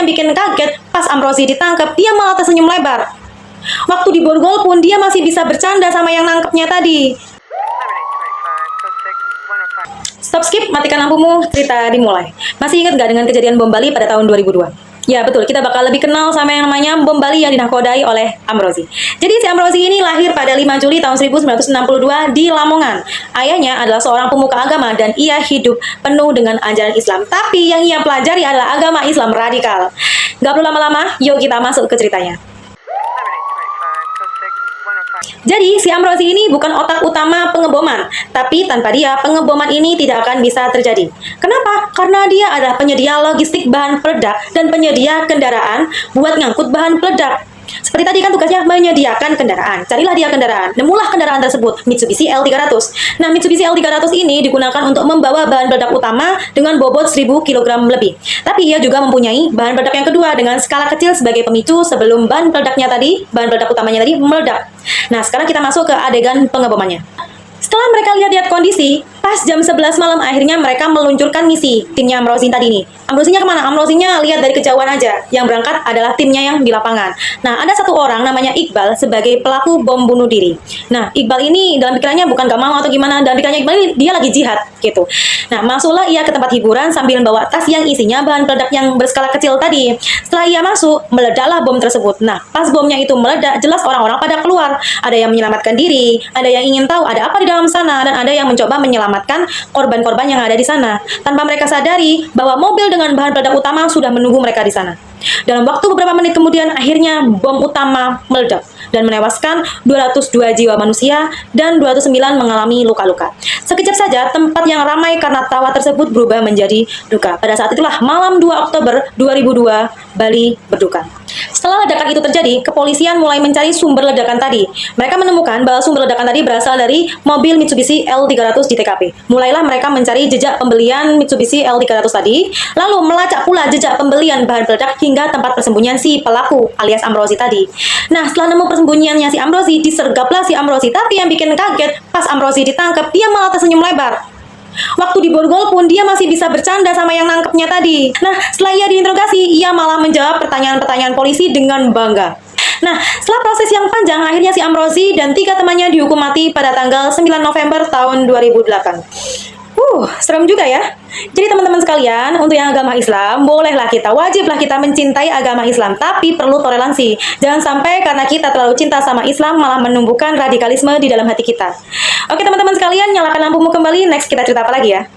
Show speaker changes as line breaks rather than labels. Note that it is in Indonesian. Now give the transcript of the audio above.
yang bikin kaget, pas Amrozi ditangkap, dia malah tersenyum lebar. Waktu di borgol pun dia masih bisa bercanda sama yang nangkepnya tadi. Stop, skip, matikan lampumu, cerita dimulai. Masih ingat gak dengan kejadian bom Bali pada tahun 2002? Ya betul, kita bakal lebih kenal sama yang namanya bom Bali yang dinakodai oleh Amrozi. Jadi si Amrozi ini lahir pada 5 Juli tahun 1962 di Lamongan. Ayahnya adalah seorang pemuka agama dan ia hidup penuh dengan ajaran Islam. Tapi yang ia pelajari adalah agama Islam radikal. Gak perlu lama-lama, yuk kita masuk ke ceritanya. Jadi, si Amrozi ini bukan otak utama pengeboman, tapi tanpa dia, pengeboman ini tidak akan bisa terjadi. Kenapa? Karena dia adalah penyedia logistik bahan peledak dan penyedia kendaraan buat ngangkut bahan peledak. Seperti tadi kan tugasnya menyediakan kendaraan. Carilah dia kendaraan. Nemulah kendaraan tersebut, Mitsubishi L300. Nah, Mitsubishi L300 ini digunakan untuk membawa bahan peledak utama dengan bobot 1000 kg lebih. Tapi ia juga mempunyai bahan peledak yang kedua dengan skala kecil sebagai pemicu sebelum bahan peledaknya tadi, bahan peledak utamanya tadi meledak. Nah, sekarang kita masuk ke adegan pengebomannya. Setelah mereka lihat-lihat kondisi, pas jam 11 malam akhirnya mereka meluncurkan misi timnya Amrozi tadi nih. Amrozinya kemana? Amrozinya lihat dari kejauhan aja. Yang berangkat adalah timnya yang di lapangan. Nah, ada satu orang namanya Iqbal sebagai pelaku bom bunuh diri. Nah, Iqbal ini dalam pikirannya bukan gak mau atau gimana. Dalam pikirannya Iqbal ini dia lagi jihad gitu. Nah, masuklah ia ke tempat hiburan sambil membawa tas yang isinya bahan peledak yang berskala kecil tadi. Setelah ia masuk, meledaklah bom tersebut. Nah, pas bomnya itu meledak, jelas orang-orang pada keluar. Ada yang menyelamatkan diri, ada yang ingin tahu ada apa di dalam sana, dan ada yang mencoba menyelamatkan korban-korban yang ada di sana. Tanpa mereka sadari bahwa mobil dengan bahan peledak utama sudah menunggu mereka di sana. Dalam waktu beberapa menit kemudian, akhirnya bom utama meledak dan menewaskan 202 jiwa manusia dan 209 mengalami luka-luka. Sekejap saja, tempat yang ramai karena tawa tersebut berubah menjadi duka. Pada saat itulah malam 2 Oktober 2002, Bali berduka. Setelah ledakan itu terjadi, kepolisian mulai mencari sumber ledakan tadi. Mereka menemukan bahwa sumber ledakan tadi berasal dari mobil Mitsubishi L300 di TKP. Mulailah mereka mencari jejak pembelian Mitsubishi L300 tadi, lalu melacak pula jejak pembelian bahan peledak hingga tempat persembunyian si pelaku alias Amrozi tadi. Nah, setelah nemu persembunyiannya si Amrozi, disergaplah si Amrozi. Tapi yang bikin kaget, pas Amrozi ditangkap, dia malah tersenyum lebar. Waktu di borgol pun dia masih bisa bercanda sama yang nangkepnya tadi. Nah, setelah ia diinterogasi, ia malah menjawab pertanyaan-pertanyaan polisi dengan bangga. Nah, setelah proses yang panjang, akhirnya si Amrozi dan 3 temannya dihukum mati pada tanggal 9 November tahun 2008. Serem juga ya. Jadi teman-teman sekalian, untuk yang agama Islam, bolehlah kita, wajiblah kita mencintai agama Islam, tapi perlu toleransi. Jangan sampai karena kita terlalu cinta sama Islam, malah menumbuhkan radikalisme di dalam hati kita. Oke teman-teman sekalian, nyalakan lampumu kembali, next kita cerita apa lagi ya?